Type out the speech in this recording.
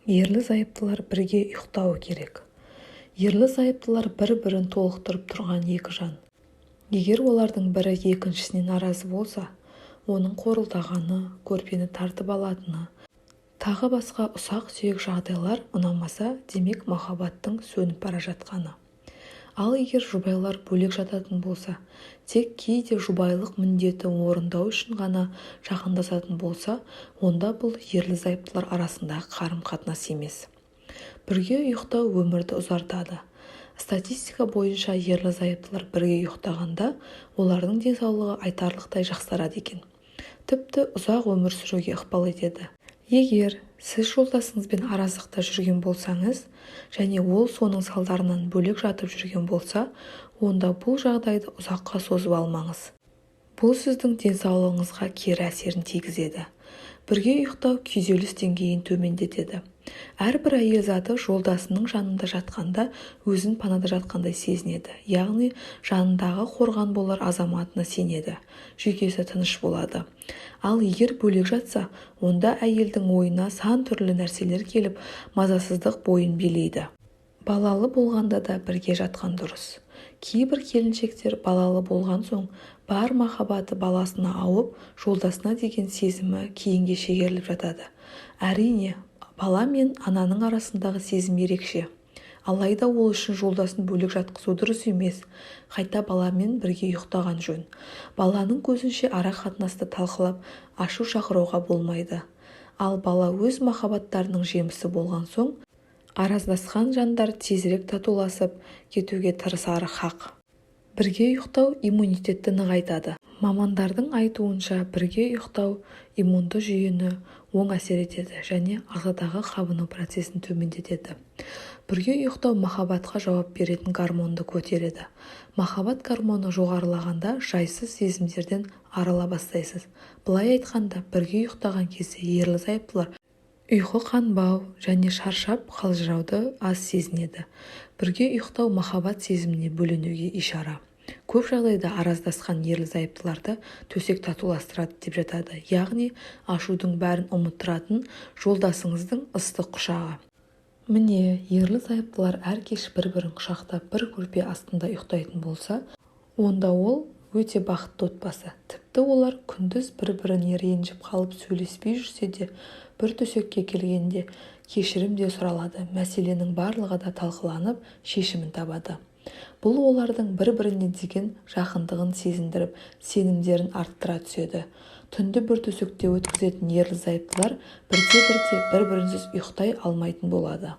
Ерлі-зайыптылар бірге ұйықтауы керек. Ерлі-зайыптылар бір-бірін толықтырып тұрған екі жан. Егер олардың бірі екіншісіне наразы болса, оның қорылдағаны, көрпені тартып алатыны, тағы басқа ұсақ-түйек жағдайлар ұнамаса, демек махаббаттың сөніп бара жатқаны. Ал егер жұбайлар бөлек жататын болса, тек кейде жұбайлық міндеті орындау үшін ғана жақындасатын болса, онда бұл ерлі-зайыптылар арасындағы қарым-қатынас емес. Бірге ұйықтау өмірді ұзартады. Статистика бойынша ерлі-зайыптылар бірге ұйықтағанда олардың денсаулығы айтарлықтай жақсарады екен. Тіпті ұзақ өмір сүруге ықпал етеді. Егер сіз жолдасыңызбен араздықта жүрген болсаңыз, және ол соның салдарынан бөлек жатып жүрген болса, онда бұл жағдайды ұзаққа созып алмаңыз. Бұл сіздің денсаулығыңызға кері әсерін тигізеді. Бірге ұйықтау күйзеліс деңгейін төмендетеді. Әрбір әйел заты жолдасының жанында жатқанда өзін панада жатқандай сезінеді, яғни жанындағы қорған болар азаматына сенеді, жүйкесі тыныш болады. Ал егер бөлек жатса, онда әйелдің ойына сан түрлі нәрселер келіп, мазасыздық бойын билейді. Балалы болғанда да бірге жатқан дұрыс. Кейбір келіншектер балалы болған соң бар махаббаты баласына ауып, жолдасына деген сезімі кейінге шегеріліп жатады. Әрине, бала мен ананың арасындағы сезім ерекше. Алайда ол үшін жолдасын бөлек жатқызу дұрыс емес. Қайта баламен бірге ұйықтаған жөн. Баланың көзінше ара қатынасты талқылап, ашу шақыруға болмайды. Ал бала өз махаббаттарының жемісі болған соң, араздасқан жандар тезірек татуласып кетуге тырысары хақ. Бірге ұйықтау иммунитетті нығайтады. Мамандардың айтуынша бірге ұйықтау иммунды жүйені оң әсер етеді және ағзадағы қабыну процесін төмендетеді. Бірге ұйықтау махаббатқа жауап беретін гормонды көтереді. Махаббат гормоны жоғарылағанда жайсыз сезімдерден арыла бастайсыз. Былай айтқанда, бірге ұйықтаған кезде ерлі-зайыптылар ұйқы қанбау және шаршап қалжырауды аз сезінеді. Бірге ұйықтау махаббат сезіміне бөленуге ишара. Көп жағдайда араздасқан ерлі-зайыптыларды төсек татуластырады деп жатады, яғни ашудың бәрін ұмыттыратын жолдасыңыздың ыстық құшағы. Міне, ерлі-зайыптылар әр кеш бір-бірін құшақтап бір көрпе астында ұйықтайтын болса, онда ол өте бақытты отбасы. Тіпті олар күндіз бір-біріне ренжіп қалып сөйлеспей жүрсе де, бір төсекке келгенде кешірім де сұралады, мәселенің барлығы да талқыланып, шешімін табады. Бұл олардың бір-біріне деген жақындығын сезіндіріп, сенімдерін арттыра түседі. Түнді бір төсекте өткізетін ерлі-зайыптылар бірте-бірте бір-бірінсіз ұйықтай алмайтын болады.